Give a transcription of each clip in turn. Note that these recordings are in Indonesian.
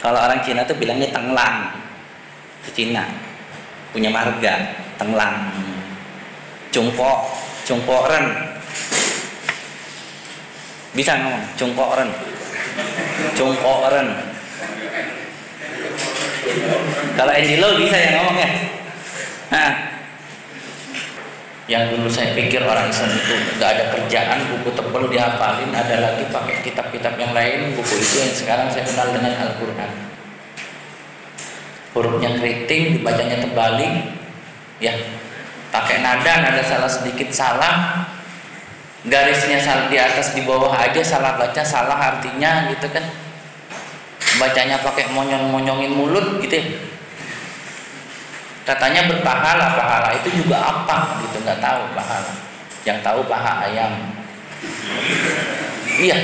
Kalau orang Cina tuh bilangnya Tenglang. Itu Cina. Punya marga, Tenglang. Cungpo Ren. Bisa ngomong, Cungpo Ren. Kalau Angelo bisa yang ngomong ya. Nah, yang dulu saya pikir orang Islam itu nggak ada kerjaan, buku tebal dihafalin, ada lagi pakai kitab-kitab yang lain. Buku itu yang sekarang saya kenal dengan Al-Quran. Hurufnya keriting, dibacanya terbalik, ya. Pakai nada salah sedikit salah, garisnya salah di atas di bawah aja salah baca, salah artinya gitu kan. Bacanya pakai monyong-monyongin mulut gitu ya. Katanya berpahala, pahala itu juga apa gitu, nggak tahu pahala. Yang tahu paha ayam. Iya,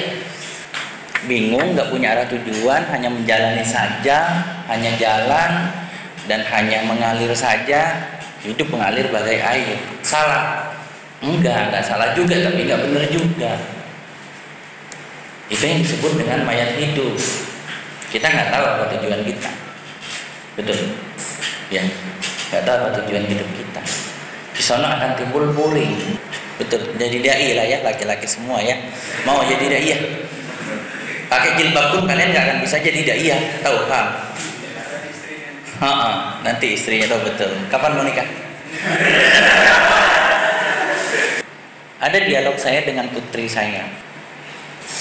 bingung, nggak punya arah tujuan, hanya menjalani saja, hanya jalan dan hanya mengalir saja. Hidup mengalir bagai air. Salah? Enggak salah juga, tapi nggak benar juga. Itu yang disebut dengan mayat hidup. Kita nggak tahu apa tujuan kita, betul? Ya, nggak tahu apa tujuan hidup kita. Di sana akan timbul boring, betul? Jadi dai lah ya, laki-laki semua ya. Mau jadi dai ya? Pakai jilbab pun kalian nggak akan bisa jadi dai ya, tahu paham? Nanti istrinya tahu betul. Kapan mau nikah? Ada dialog saya dengan putri saya.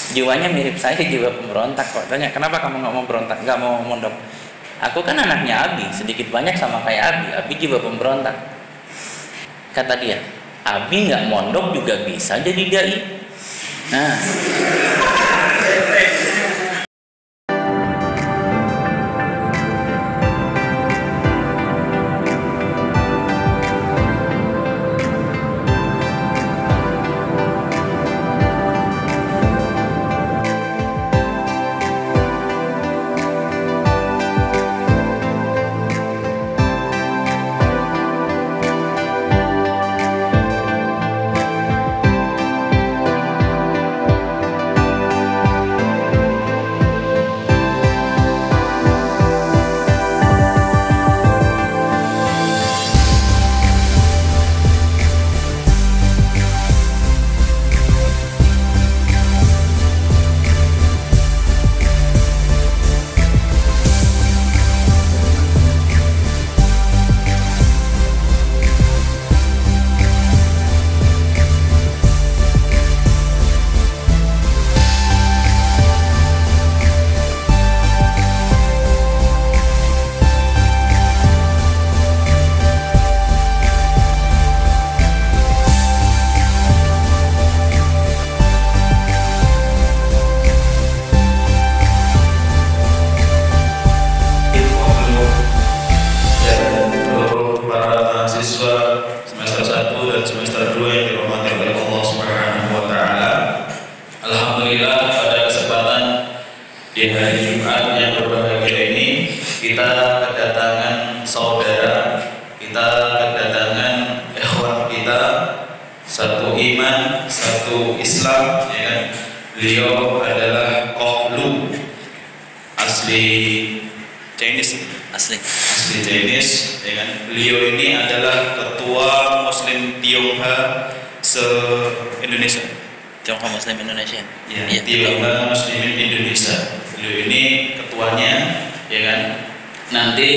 Jiwanya mirip saya, jiwa pemberontak kok. Tanya, kenapa kamu nggak mau berontak, nggak mau mondok? Aku kan anaknya Abi, sedikit banyak sama kayak Abi. Abi jiwa pemberontak. Kata dia, Abi nggak mondok juga bisa jadi dai. Nah. Di hari Jumat yang berbahagia ini kita kedatangan saudara, kita kedatangan ikhwan kita, satu iman, satu Islam, ya kan? Beliau adalah Kohlu, asli Chinese, asli Chinese, ya kan? Beliau ini adalah ketua Muslim Tionghoa se-Indonesia. Tionghoa Muslim Indonesia. Ya, Tionghoa Muslimin Indonesia. Beliau ini ketuanya, ya kan. Nanti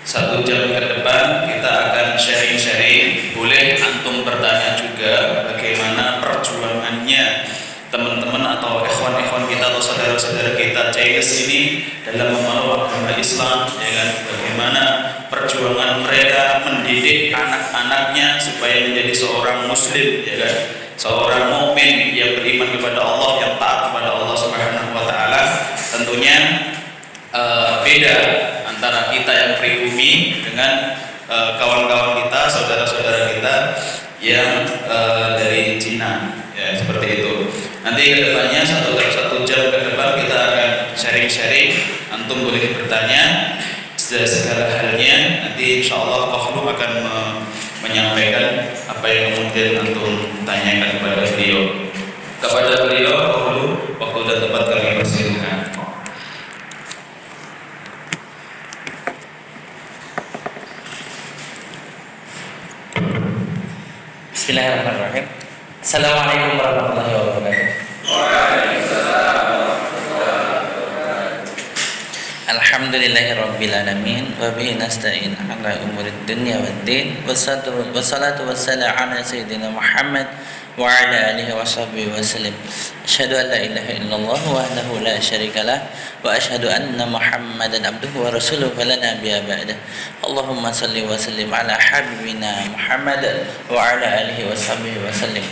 1 jam ke depan kita akan sharing-sharing. Boleh antum bertanya juga bagaimana perjuangannya teman-teman atau ikhwan-ikhwan kita atau saudara-saudara kita Chinese ini dalam memeluk agama Islam, ya kan. Bagaimana perjuangan mereka mendidik anak-anaknya supaya menjadi seorang Muslim, ya kan. Seorang mukmin yang beriman kepada Allah, yang taat kepada Allah Subhanahu wa taala. Tentunya beda antara kita yang pribumi dengan kawan-kawan kita, saudara-saudara kita yang dari Cina, ya, seperti itu. Nanti kedepannya 1 jam ke depan kita akan sharing-sharing. Antum boleh bertanya segala halnya. Nanti insya Allah Kohlu akan menyampaikan apa yang kemudian antum tanyakan kepada beliau. Kepada beliau Kohlu, waktu dan tempat kami persilakan. Bismillahirrahmanirrahim. Assalamualaikum warahmatullahi wabarakatuh. Alhamdulillahirabbil alamin wa bihi nasta'in ala umurid dunya waddin wassalatu wassalamu ala sayyidina Muhammad wa ala alihi wa sahbihi wasallam. Asyhadu an la ilaha illallah wahdahu la syarikalah wa asyhadu anna Muhammadan abduhu wa rasuluhu fala nabiyya ba'dah. Allahumma salli wa sallim ala habibina Muhammad wa ala alihi wa sahbihi wasallam.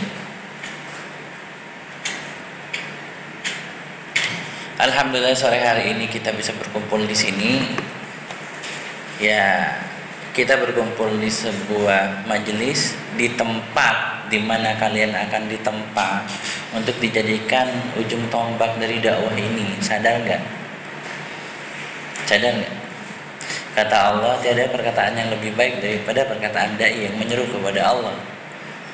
Alhamdulillah sore hari ini kita bisa berkumpul di sini. Ya, kita berkumpul di sebuah majelis di tempat di mana kalian akan ditempa untuk dijadikan ujung tombak dari dakwah ini. Sadar nggak? Sadar nggak? Kata Allah, tiada perkataan yang lebih baik daripada perkataan dai yang menyeru kepada Allah.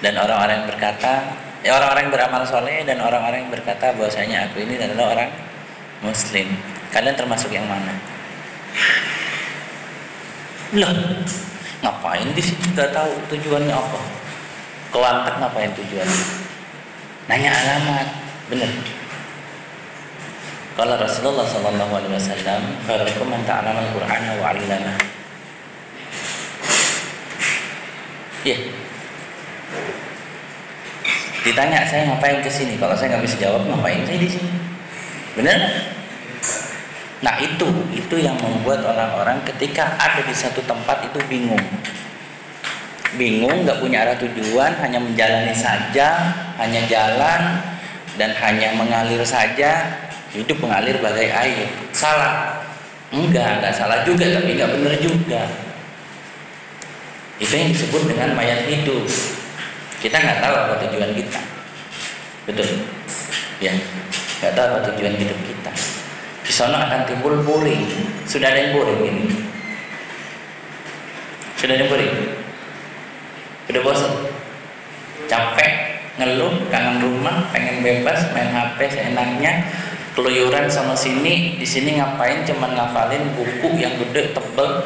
Dan orang-orang yang berkata, orang-orang yang beramal soleh dan orang-orang yang berkata bahwasanya aku ini adalah orang Muslim. Kalian termasuk yang mana? Loh, ngapain di sini? Gak tahu tujuannya apa. Kelantek ngapain tujuannya? Nanya alamat, bener. Kalau Rasulullah SAW, khairukum man ta'allama al-Qur'ana wa 'allama. Iya. Ditanya saya ngapain ke sini? Kalau saya nggak bisa jawab, ngapain saya di sini? Benar? Nah itu yang membuat orang-orang ketika ada di satu tempat itu bingung, nggak punya arah tujuan, hanya menjalani saja, hanya jalan dan hanya mengalir saja, hidup mengalir bagai air. Salah? Enggak salah juga, tapi nggak benar juga. Itu yang disebut dengan mayat hidup. Kita nggak tahu apa tujuan kita, betul? Ya. Gak tahu apa tujuan hidup kita. Di sana akan timbul boring. Sudah ada yang boring ini? Sudah ada yang boring? Udah bosan? Capek? Ngeluh? Kangen rumah? Pengen bebas? Main HP seenaknya? Keluyuran sama sini? Di sini ngapain? Cuman ngafalin buku yang gede, tebel.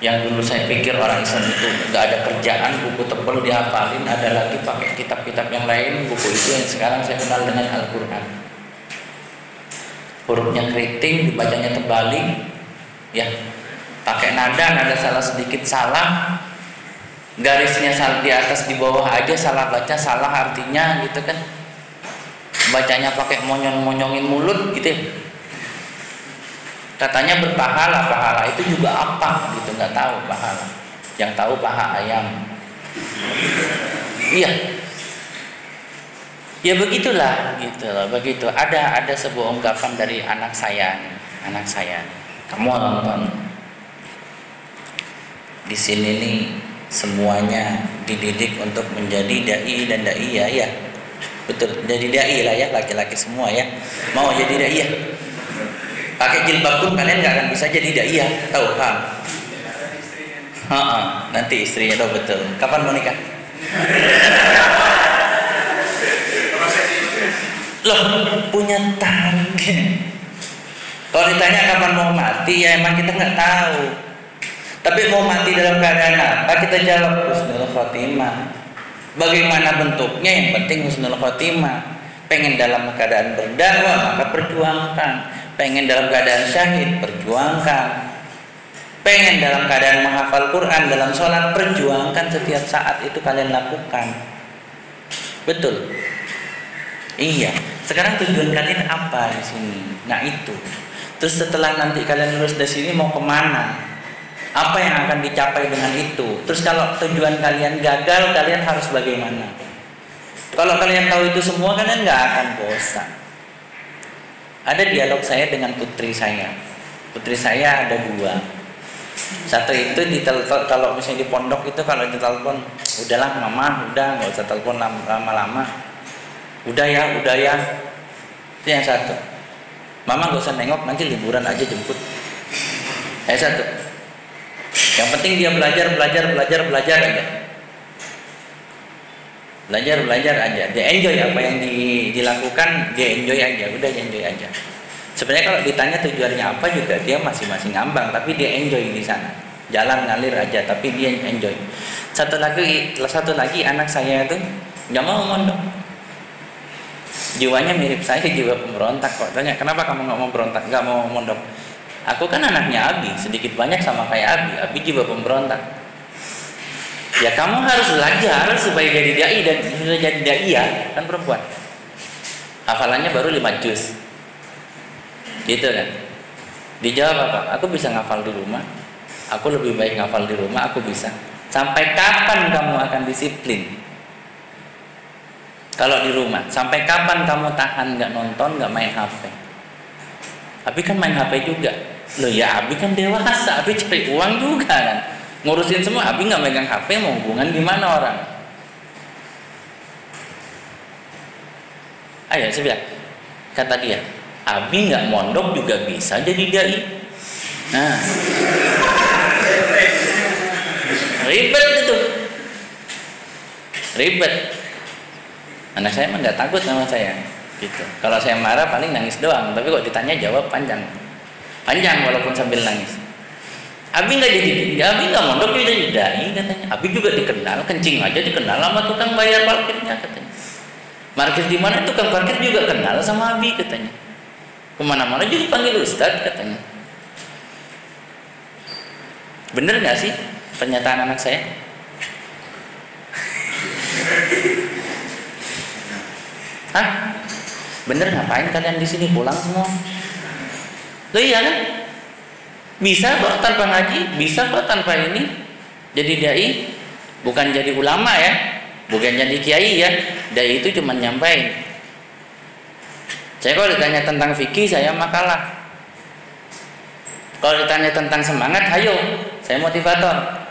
Yang dulu saya pikir orang Islam itu gak ada kerjaan, buku tebal dihafalin, ada lagi pakai kitab-kitab yang lain. Buku itu yang sekarang saya kenal dengan Al-Quran. Hurufnya keriting, dibacanya terbalik, ya, pakai nada salah sedikit salah, garisnya salah di atas di bawah aja salah baca, salah artinya gitu kan. Bacanya pakai monyong-monyongin mulut gitu ya. Katanya berpahala, pahala itu juga apa gitu, nggak tahu pahala. Yang tahu paha ayam. Iya. Ya begitulah, gitu loh, begitu. Ada sebuah ungkapan dari anak saya nih. Kamu nonton. Di sini nih semuanya dididik untuk menjadi dai dan daiyah ya. Betul, jadi dai lah ya, laki-laki semua ya. Mau jadi daiyah. Pakai jilbab pun kalian nggak akan bisa jadi daiyah, tahu paham? Nanti istrinya tahu betul. Kapan mau nikah? Loh, punya target. Kalau ditanya kapan mau mati, ya emang kita nggak tahu. Tapi mau mati dalam keadaan apa? Kita jawab husnul khotimah. Bagaimana bentuknya? Yang penting husnul khotimah. Pengen dalam keadaan berdakwah, maka perjuangkan. Pengen dalam keadaan syahid, perjuangkan. Pengen dalam keadaan menghafal Quran dalam sholat, perjuangkan setiap saat itu kalian lakukan. Betul? Iya. Sekarang tujuan kalian apa di sini? Nah itu. Terus setelah nanti kalian lulus dari sini mau kemana? Apa yang akan dicapai dengan itu? Terus kalau tujuan kalian gagal, kalian harus bagaimana? Kalau kalian tahu itu semua, kalian nggak akan bosan. Ada dialog saya dengan putri saya. Putri saya ada dua. Satu itu kalau misalnya di pondok itu kalau ditelepon, udahlah mama, udah nggak usah telepon lama-lama. Udah ya. Itu yang satu. Mama nggak usah nengok, nanti liburan aja jemput. Yang satu. Yang penting dia belajar aja. Belajar aja. Dia enjoy apa yang dilakukan, dia enjoy aja. Udah enjoy aja. Sebenarnya kalau ditanya tujuannya apa juga dia masing-masing ngambang, tapi dia enjoy di sana. Jalan ngalir aja, tapi dia enjoy. Satu lagi anak saya itu nggak mau mondok. Jiwanya mirip saya, jiwa pemberontak kok. Tanya, kenapa kamu nggak mau berontak, nggak mau mondok? Aku kan anaknya Abi, sedikit banyak sama kayak Abi. Abi jiwa pemberontak. Ya kamu harus belajar supaya jadi dai, dan sudah jadi dai ya, kan perempuan. Hafalannya baru 5 juz. Gitu kan. Dijawab apa? Aku bisa ngafal di rumah. Aku lebih baik ngafal di rumah, aku bisa. Sampai kapan kamu akan disiplin? Kalau di rumah, sampai kapan kamu tahan nggak nonton, nggak main HP? Abi kan main HP juga. Loh ya, Abi kan dewasa, Abi cari uang juga kan. Ngurusin semua, Abi nggak megang HP, mau hubungan gimana orang? Ayo, saya bilang, kata dia, Abi nggak mondok juga bisa jadi dai. Nah, ribet itu, ribet. Anak saya emang nggak takut sama saya, gitu. Kalau saya marah paling nangis doang, tapi kok ditanya jawab panjang walaupun sambil nangis. Abi nggak mondok jadi dai katanya. Abi juga dikenal, kencing aja dikenal sama tukang bayar parkirnya katanya. Parkir di mana tukang parkir juga kenal sama Abi katanya. Kemana-mana juga panggil Ustadz katanya. Bener nggak sih pernyataan anak saya? Hah? Bener, ngapain kalian di sini, pulang semua? Loh iya kan? Bisa kok tanpa ngaji, bisa kok tanpa ini jadi dai, bukan jadi ulama ya, bukan jadi kiai ya. Dai itu cuma nyampain. Saya kalau ditanya tentang fikih saya makalah. Kalau ditanya tentang semangat, ayo, saya motivator.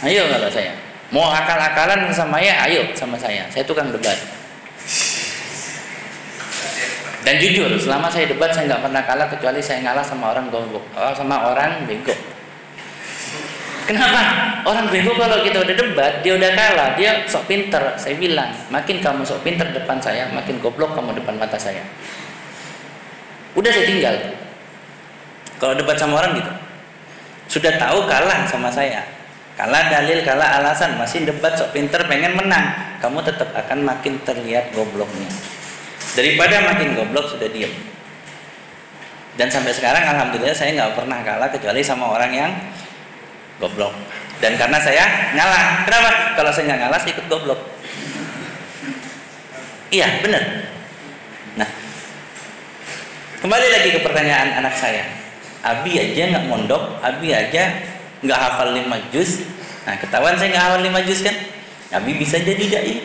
Ayo kalau saya mau akal-akalan sama saya, ayo sama saya tukang debat. Dan jujur, selama saya debat saya nggak pernah kalah kecuali saya ngalah sama orang goblok, sama orang bego. Kenapa? Orang bego kalau kita udah debat, dia udah kalah, dia sok pinter. Saya bilang, makin kamu sok pinter depan saya, makin goblok kamu depan mata saya. Udah saya tinggal. Kalau debat sama orang gitu, sudah tahu kalah sama saya, kalah dalil, kalah alasan, masih debat sok pinter pengen menang, kamu tetap akan makin terlihat gobloknya. Daripada makin goblok sudah diam. Dan sampai sekarang alhamdulillah saya nggak pernah kalah kecuali sama orang yang goblok. Dan karena saya ngalah, kenapa? Kalau saya nggak ngalah saya ikut goblok. Iya benar. Nah, kembali lagi ke pertanyaan anak saya. Abi aja nggak mondok, Abi aja nggak hafal 5 juz. Nah, ketahuan saya nggak hafal 5 juz kan? Abi bisa jadi dai.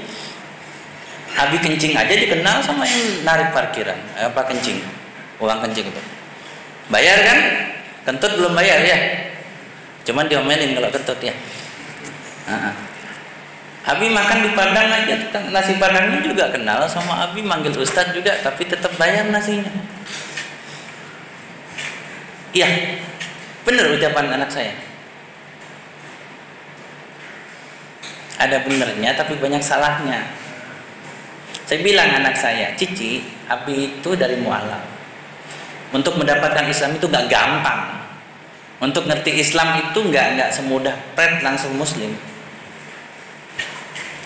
Abi kencing aja dikenal sama yang narik parkiran, kencing, uang kencing itu. Bayar kan? Kentut belum bayar ya? Cuman diomelin kalau kentut ya. Abi makan di Padang aja, nasi Padangnya juga kenal sama Abi, manggil Ustadz juga, tapi tetap bayar nasinya. Iya, benar ucapan anak saya. Ada benernya tapi banyak salahnya. Saya bilang anak saya, Cici, Abi itu dari mualaf. Untuk mendapatkan Islam itu gak gampang. Untuk ngerti Islam itu nggak semudah pret langsung Muslim.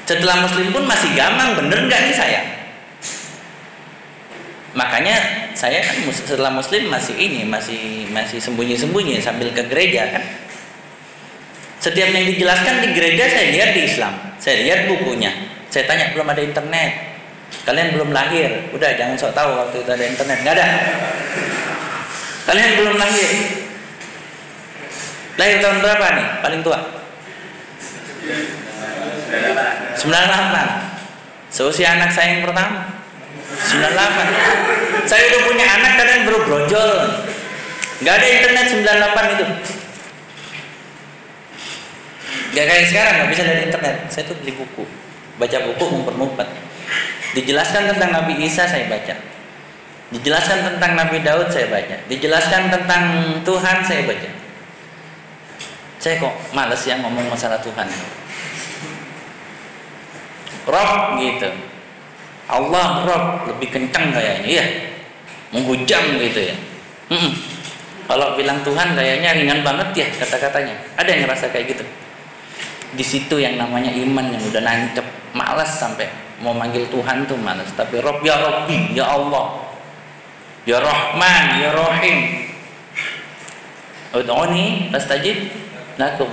Setelah Muslim pun masih gampang, bener nggak nih saya? Makanya saya kan setelah Muslim masih sembunyi-sembunyi sambil ke gereja kan. Setiap yang dijelaskan di gereja saya lihat di Islam, saya lihat bukunya. Saya tanya, belum ada internet, kalian belum lahir, udah jangan sok tahu waktu itu ada internet, nggak ada. Kalian belum lahir. Lahir tahun berapa nih? Paling tua? 98. Seusia anak saya yang pertama. 98. Saya udah punya anak, kalian baru brojol. Nggak ada internet 98 itu. Gak kayak sekarang, nggak bisa dari internet. Saya tuh beli buku, baca buku ngumpet-ngumpet. Dijelaskan tentang Nabi Isa saya baca, dijelaskan tentang Nabi Daud saya baca, dijelaskan tentang Tuhan saya baca. Saya kok males ya ngomong masalah Tuhan. Rob gitu, Allah Rob lebih kencang kayaknya ya, menghujam gitu ya. Kalau bilang Tuhan kayaknya ringan banget ya kata-katanya. Ada yang ngerasa kayak gitu? Di situ yang namanya iman yang udah nancep, malas sampai mau manggil Tuhan tuh malas. Tapi Rob ya Robbi, ya Allah, ya Rahman, ya Rahim. Ud'uni astajib lakum.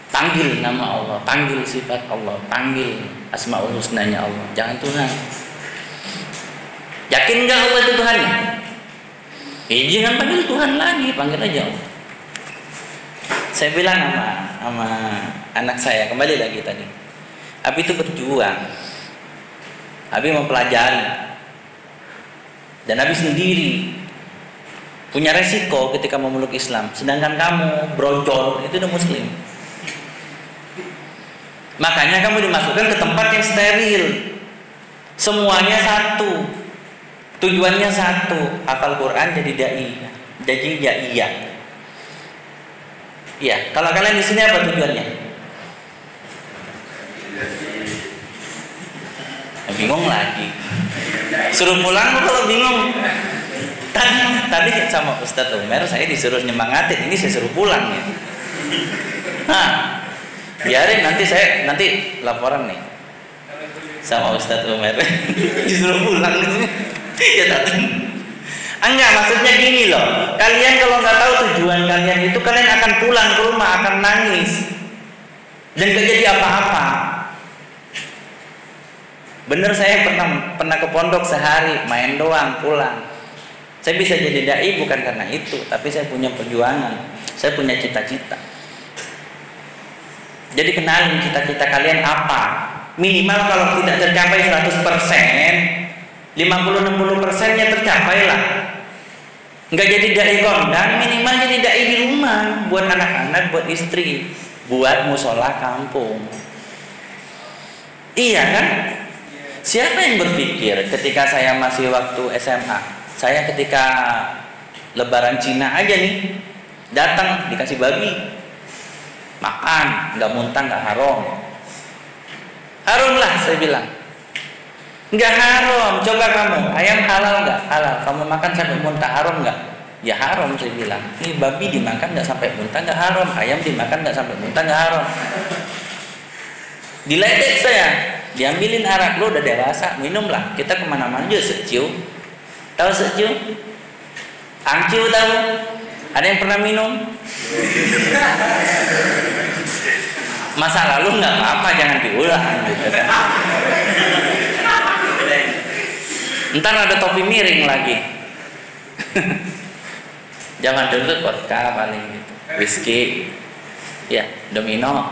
Panggil nama Allah, panggil sifat Allah, panggil asmaul husnanya Allah. Jangan Tuhan. Yakin nggak Allah itu Tuhannya? Jangan panggil Tuhan lagi, panggil aja Allah. Saya bilang sama anak saya, kembali lagi tadi, Abi itu berjuang, Abi mempelajari, dan Abi sendiri punya resiko ketika memeluk Islam. Sedangkan kamu brojol itu udah Muslim. Makanya kamu dimasukkan ke tempat yang steril. Semuanya satu. Tujuannya satu, hafal Quran jadi dai, jadi daiyah. Iya, kalau kalian di sini apa tujuannya? Bingung lagi. Suruh pulang kalau bingung. Tadi sama Ustadz Umar saya disuruh nyemangatin, ini saya suruh pulang ya. Nah, biarin nanti laporan nih sama Ustadz Umar disuruh pulang ya tadi. Enggak, maksudnya gini loh, kalian kalau nggak tahu tujuan kalian itu, kalian akan pulang ke rumah akan nangis dan gak jadi apa-apa. Bener, saya pernah ke pondok sehari, main doang, pulang. Saya bisa jadi dai bukan karena itu, tapi saya punya perjuangan, saya punya cita-cita. Jadi kenalin cita-cita kalian apa. Minimal kalau tidak tercapai 100%, 50-60%-nya tercapai lah. Nggak jadi dai kondang, minimal jadi dai di rumah, buat anak-anak, buat istri, buat musola kampung. Iya kan? Siapa yang berpikir ketika saya masih waktu SMA, saya ketika Lebaran Cina aja nih, datang dikasih babi, makan, nggak muntah, nggak haram. Haram lah saya bilang. Nggak haram, coba kamu, ayam halal nggak? Halal. Kamu makan sampai muntah, haram nggak? Ya haram, saya bilang. Ini babi dimakan nggak sampai muntah, nggak haram. Ayam dimakan nggak sampai muntah, nggak haram. Diledek saya, diambilin arak, lo udah dewasa, minumlah. Kita kemana-mana juga secu. Tahu secu? Angcu tahu? Ada yang pernah minum? Masa lalu nggak apa-apa, jangan diulang gitu kan. Ntar ada topi miring lagi. Zaman dulu tuh vodka paling gitu, whisky, ya domino.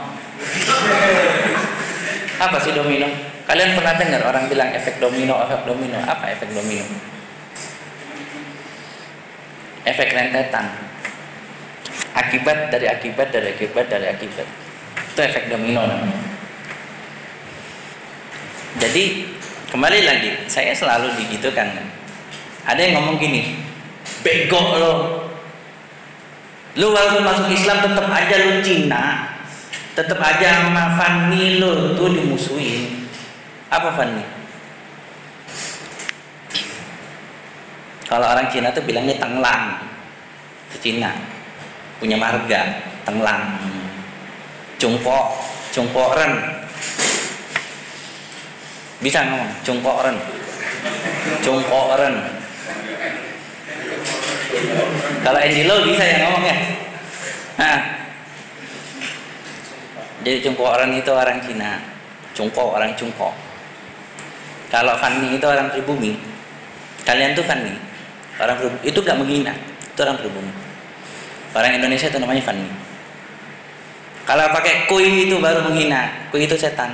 Apa sih domino? Kalian pernah dengar orang bilang efek domino, efek domino? Apa efek domino? Efek rentetan. Akibat dari akibat dari akibat dari akibat. Itu efek domino namanya. Jadi kembali lagi, saya selalu digitukan kan. Ada yang ngomong gini, bego lo, lu walaupun masuk Islam tetap aja lu Cina, tetap aja sama Fanny lu tuh dimusuhin. Apa Fanny? Kalau orang Cina tuh bilangnya Tenglang, itu Cina, punya marga Tenglang. Cungpo Ren. Bisa ngomong Cungpo Ren. Kalau Andy Lau bisa ya ngomong ya. Nah, jadi Cungpo Ren itu orang Cina, Cungpo orang Cungpo. Kalau Fanny itu orang pribumi. Kalian tuh Fanny, orang pribumi. Itu gak menghina, itu orang pribumi. Orang Indonesia itu namanya Fanny. Kalau pakai kuy itu baru menghina. Kuy itu setan.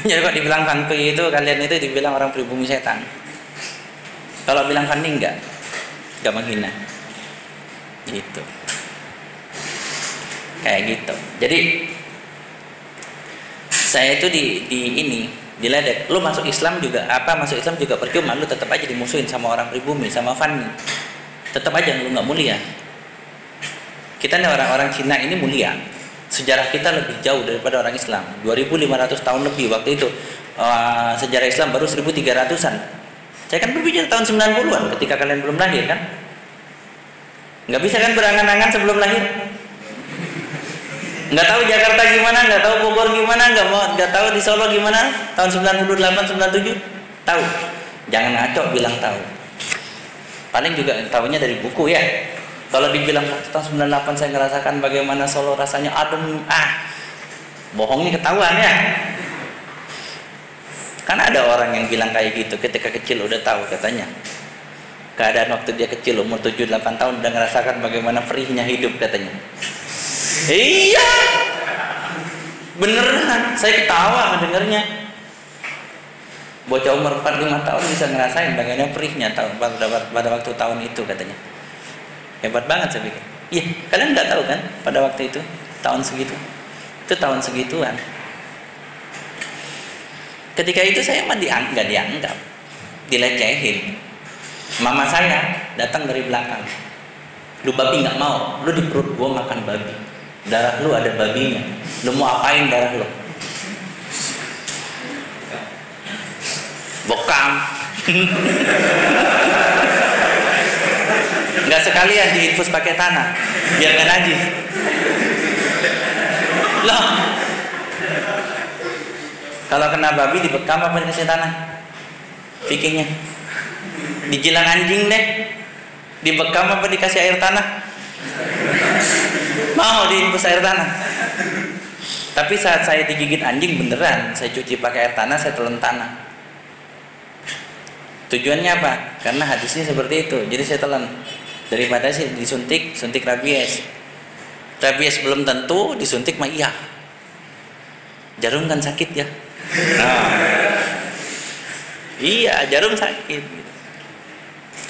Jadi kok dibilang Fanny itu, kalian itu dibilang orang pribumi setan. Kalau bilang Fanny enggak menghina. Gitu. Kayak gitu. Jadi saya itu diledek. Lu masuk Islam juga masuk Islam juga percuma, lu tetap aja dimusuhin sama orang pribumi, sama Fanny. Tetap aja lu nggak mulia. Kita nih orang-orang Cina ini mulia. Sejarah kita lebih jauh daripada orang Islam. 2500 tahun lebih waktu itu. Sejarah Islam baru 1300-an. Saya kan berbicara tahun 90-an ketika kalian belum lahir kan? Nggak bisa kan berangan-angan sebelum lahir? Nggak tahu Jakarta gimana, nggak tahu Bogor gimana, nggak tahu di Solo gimana tahun 98, 97? Tahu? Jangan ngaco bilang tahu. Paling juga tahunya dari buku ya. Kalau dibilang tahun 98 saya ngerasakan bagaimana Solo rasanya adem, bohongnya ketahuan ya. Kan ada orang yang bilang kayak gitu ketika kecil udah tahu katanya. Keadaan waktu dia kecil umur 7-8 tahun udah ngerasakan bagaimana perihnya hidup katanya. Iya, beneran. Saya ketawa mendengarnya. Bocah umur 4-5 tahun bisa ngerasain bagaimana perihnya pada waktu tahun itu katanya. Hebat banget saya pikir. Iya, kalian nggak tahu kan pada waktu itu tahun segitu. Itu tahun segituan. Ketika itu saya mah nggak dianggap, dilecehin. Mama saya datang dari belakang. Lu babi nggak mau, lu di perut gua makan babi. Darah lu ada babinya. Lu mau apain darah lu? Bokam. Nggak sekalian diinfus pakai tanah, biar nggak najis. Loh, kalau kena babi dibekam apa dikasih tanah? Pikirnya dijilang anjing deh, dibekam apa dikasih air tanah? Mau diinfus air tanah. Tapi saat saya digigit anjing beneran, saya cuci pakai air tanah, saya telan tanah. Tujuannya apa? Karena hadisnya seperti itu. Jadi saya telan. Daripada sih suntik rabies. Rabies belum tentu, disuntik mah iya. Jarum kan sakit ya. Iya, jarum sakit.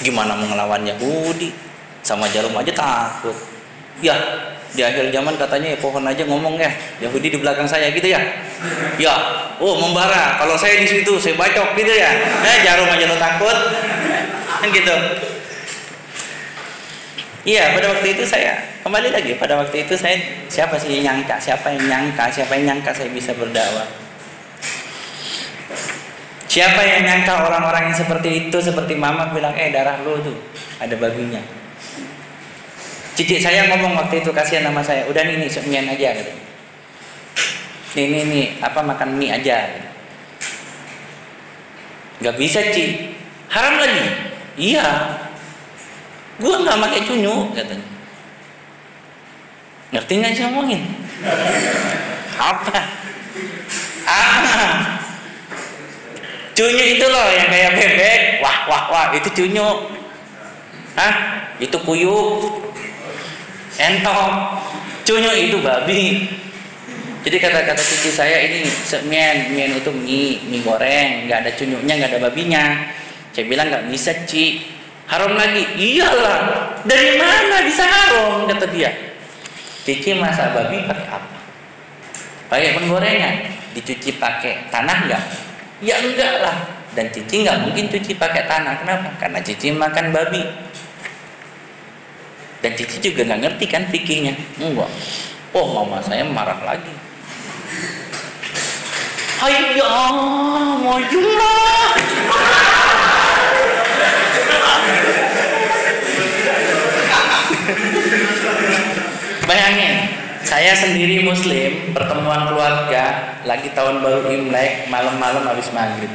Gimana mau ngelawan Yahudi? Sama jarum aja takut. Ya, di akhir zaman katanya ya pohon aja ngomong ya. Yahudi di belakang saya gitu ya. Ya, membara. Kalau saya di situ saya bacok gitu ya. Jarum aja lo takut. Kan gitu. Iya, pada waktu itu saya kembali lagi. Pada waktu itu saya siapa yang nyangka saya bisa berdakwah? Siapa yang nyangka orang-orang yang seperti itu, seperti mama bilang, darah lu tuh ada babinya. Cici saya ngomong waktu itu, kasihan sama saya, udah nih mie aja gitu. Nih makan mie aja gitu. Gak bisa Ci, haram lagi. Iya, gua nggak pakai cunyu katanya. Ngerti nggak sih ngomongin? Apa? Cunyu itu loh yang kayak bebek. Wah, itu cunyu. Itu kuyup. Entok. Cunyu itu babi. Jadi kata-kata cici saya ini mien itu mie goreng, nggak ada cunyunya, nggak ada babinya. Saya bilang nggak bisa Ci, haram lagi. Iyalah, dari mana bisa haram kata dia. Cici masak babi pakai apa? Pakai penggorengan, dicuci pakai tanah nggak? Ya enggak lah. Dan Cici nggak mungkin cuci pakai tanah. Kenapa? Karena Cici makan babi. Dan Cici juga nggak ngerti kan fikihnya. Enggak. Mama saya marah lagi. Hayya, majulah. Bayangin, saya sendiri muslim, pertemuan keluarga, lagi tahun baru Imlek, malam-malam habis maghrib.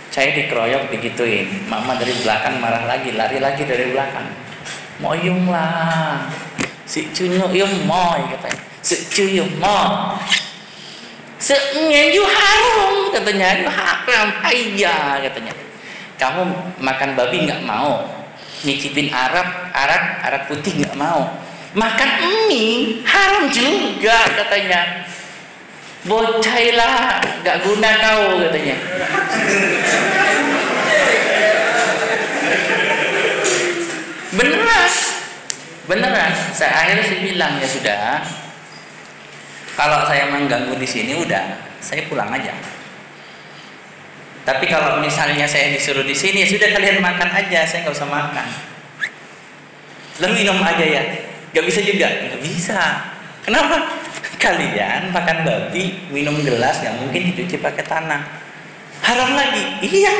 Saya dikeroyok digituin, mama dari belakang marah lagi, lari lagi dari belakang. Moyung lah, si cunyo yung moy katanya, si cunyo moy. Senyaju haram katanya, itu haram ayah katanya. Kamu makan babi nggak mau, nyicipin Arab putih nggak mau, makan mie haram juga katanya. Bocailah, nggak guna kau katanya. Beneran. Saya akhirnya bilang ya sudah. Kalau saya mengganggu di sini udah, saya pulang aja. Tapi kalau misalnya saya disuruh di sini, ya sudah kalian makan aja, saya nggak usah makan. Lalu minum aja ya, nggak bisa juga, nggak bisa. Kenapa? Kalian makan babi, minum gelas nggak mungkin dicuci pakai tanah. Haram lagi, iya.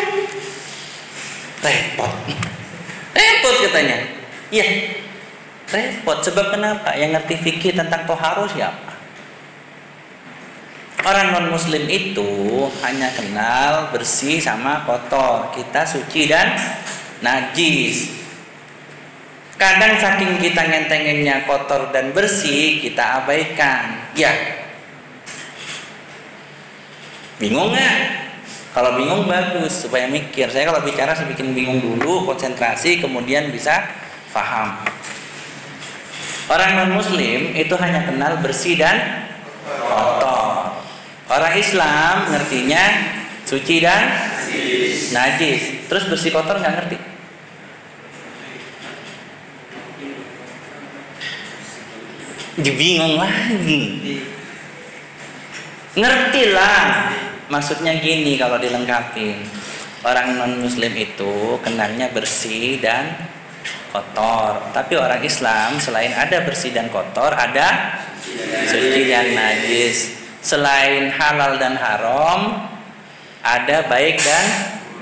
Repot katanya. Ya, repot. Sebab kenapa? Yang ngerti fikih tentang toharoh siapa? Orang non muslim itu hanya kenal bersih sama kotor. Kita suci dan najis. Kadang saking kita ngentenginnya kotor dan bersih, kita abaikan. Ya, bingung nggak? Kalau bingung bagus, supaya mikir. Saya kalau bicara saya bikin bingung dulu, konsentrasi, kemudian bisa paham. Orang non muslim itu hanya kenal bersih dan kotor. Orang Islam ngertinya suci dan najis. Terus bersih kotor nggak ngerti. Bingung lagi. Ngertilah. Maksudnya gini kalau dilengkapi. Orang non muslim itu kenalnya bersih dan kotor. Tapi orang Islam selain ada bersih dan kotor, ada suci dan najis. Selain halal dan haram, ada baik dan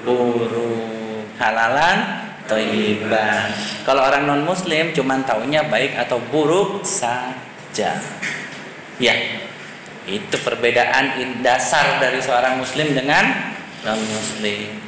buruk. Halalan, thayyiban. Kalau orang non muslim cuman taunya baik atau buruk saja. Ya, itu perbedaan dasar dari seorang muslim dengan non muslim.